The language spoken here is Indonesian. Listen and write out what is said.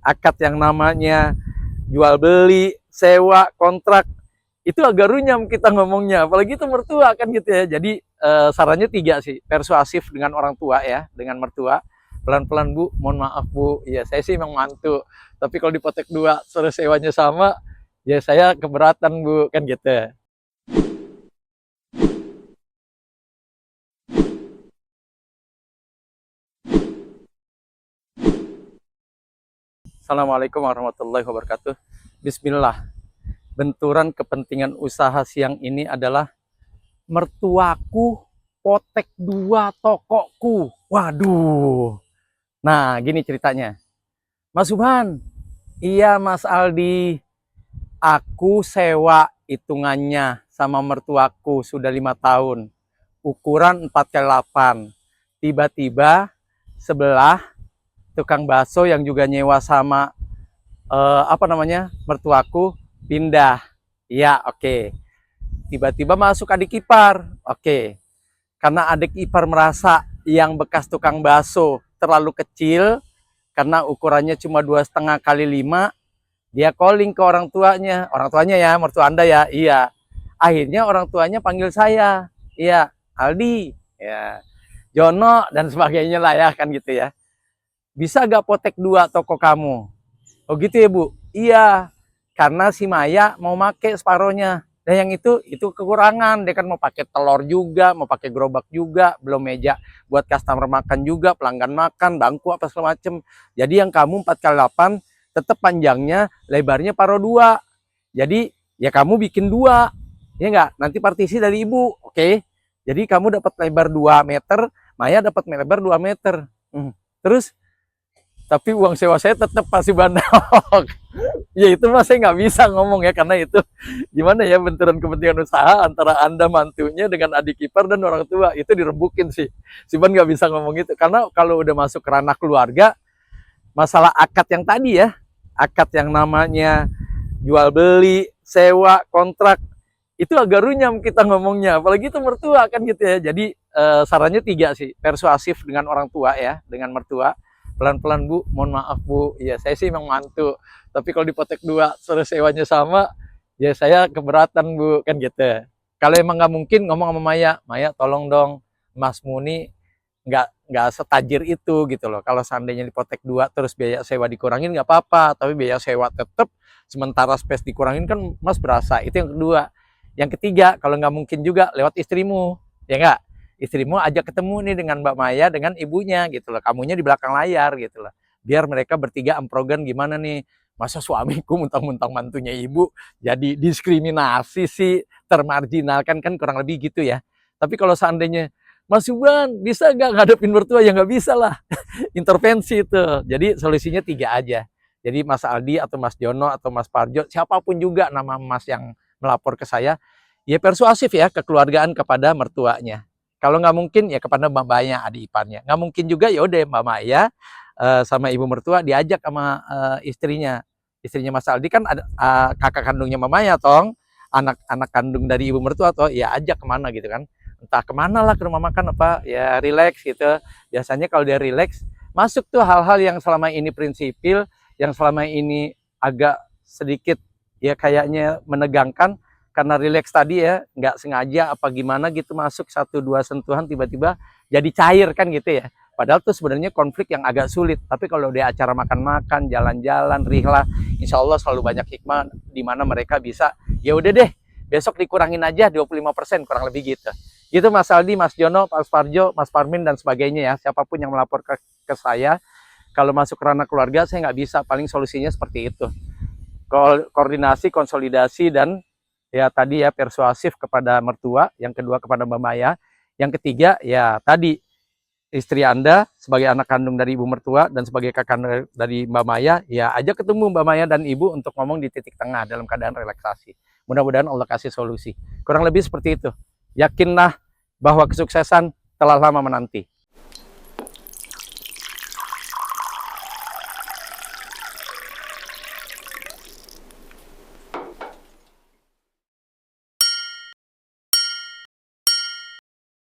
akad yang namanya jual beli, sewa, kontrak, itu agak runyam kita ngomongnya, apalagi itu mertua kan gitu ya. Jadi sarannya tiga sih, persuasif dengan orang tua ya, dengan mertua. Pelan-pelan Bu, mohon maaf Bu, ya saya sih memang mantu, tapi kalau dipotek dua suruh sewanya sama, ya saya keberatan Bu, kan gitu. Assalamualaikum warahmatullahi wabarakatuh. Bismillah. Benturan kepentingan usaha siang ini adalah mertuaku potek dua tokoku. Waduh. Nah, gini ceritanya. Mas Subhan, iya Mas Aldi, aku sewa hitungannya sama mertuaku sudah 5 tahun. Ukuran 4x8. Tiba-tiba sebelah tukang bakso yang juga nyewa sama mertuaku pindah. Ya, oke. Tiba-tiba masuk adik ipar. Oke. Karena adik ipar merasa yang bekas tukang bakso terlalu kecil, karena ukurannya cuma 2,5 kali 5, dia calling ke orang tuanya ya, mertua Anda ya, iya. Akhirnya orang tuanya panggil saya, iya, Aldi, ya, Jono dan sebagainya lah ya, kan gitu ya. Bisa gak potek dua toko kamu? Oh gitu ya Bu? Iya, karena si Maya mau make separohnya. Dan yang itu kekurangan. Dia kan mau pakai telur juga, mau pakai gerobak juga, belum meja buat customer makan juga, pelanggan makan, bangku apa segala macem. Jadi yang kamu 4x8 tetap panjangnya, lebarnya paro 2. Jadi ya kamu bikin 2. Ya enggak? Nanti partisi dari ibu, oke? Jadi kamu dapat lebar 2 meter, Maya dapat lebar 2 meter. Terus tapi uang sewa saya tetap pasti bandok. Ya itu mah saya nggak bisa ngomong ya, karena itu gimana ya, benturan kepentingan usaha antara Anda mantunya dengan adik ipar dan orang tua, itu dirembukin sih. Cuman nggak bisa ngomong itu, karena kalau udah masuk ke ranah keluarga, masalah akad yang tadi ya, akad yang namanya jual beli, sewa, kontrak, itu agak runyam kita ngomongnya, apalagi itu mertua kan gitu ya. Jadi sarannya tiga sih, persuasif dengan orang tua ya, dengan mertua. Pelan-pelan Bu, mohon maaf Bu, ya saya sih memang mantu, tapi kalau dipotek dua suruh sewanya sama, ya saya keberatan Bu, kan gitu. Kalau emang nggak mungkin, ngomong sama Maya, Maya tolong dong Mas Muni nggak setajir itu gitu loh. Kalau seandainya dipotek dua terus biaya sewa dikurangin nggak apa-apa, tapi biaya sewa tetap, sementara space dikurangin kan Mas berasa. Itu yang kedua. Yang ketiga, kalau nggak mungkin juga lewat istrimu, ya nggak? Istrimu ajak ketemu nih dengan Mbak Maya dengan ibunya gitu loh, kamunya di belakang layar gitu loh, biar mereka bertiga amprogan gimana nih, masa suamiku mentang-mentang mantunya ibu jadi diskriminasi sih, termarginalkan, kan kurang lebih gitu ya. Tapi kalau seandainya Mas Subhan bisa nggak ngadepin mertua, ya nggak bisa lah. Intervensi itu. Jadi solusinya tiga aja. Jadi Mas Aldi atau Mas Jono atau Mas Parjo, siapapun juga nama Mas yang melapor ke saya, ya persuasif ya, kekeluargaan kepada mertuanya. Kalau nggak mungkin ya kepada Mbak Maya, adik iparnya. Nggak mungkin juga, ya udah Mbak Maya sama ibu mertua diajak sama istrinya. Istrinya Mas Aldi kan ada kakak kandungnya Mbak Maya, tong. Anak kandung dari ibu mertua, toh ya ajak kemana gitu kan. Entah kemana lah, ke rumah makan apa, ya relax gitu. Biasanya kalau dia relax, masuk tuh hal-hal yang selama ini prinsipil, yang selama ini agak sedikit ya kayaknya menegangkan, karena relax tadi ya, nggak sengaja apa gimana gitu, masuk 1-2 sentuhan tiba-tiba jadi cair kan gitu ya. Padahal tuh sebenarnya konflik yang agak sulit. Tapi kalau di acara makan-makan, jalan-jalan, rihlah, insya Allah selalu banyak hikmah di mana mereka bisa, ya udah deh, besok dikurangin aja 25%, kurang lebih gitu. Gitu Mas Aldi, Mas Jono, Mas Parjo, Mas Parmin dan sebagainya ya. Siapapun yang melapor ke saya, kalau masuk ke ranah keluarga saya nggak bisa, paling solusinya seperti itu. Koordinasi, konsolidasi, dan ya tadi ya persuasif kepada mertua, yang kedua kepada Mbak Maya, yang ketiga ya tadi istri Anda sebagai anak kandung dari ibu mertua dan sebagai kakak dari Mbak Maya, ya ajak ketemu Mbak Maya dan ibu untuk ngomong di titik tengah dalam keadaan relaksasi. Mudah-mudahan Allah kasih solusi. Kurang lebih seperti itu. Yakinlah bahwa kesuksesan telah lama menanti.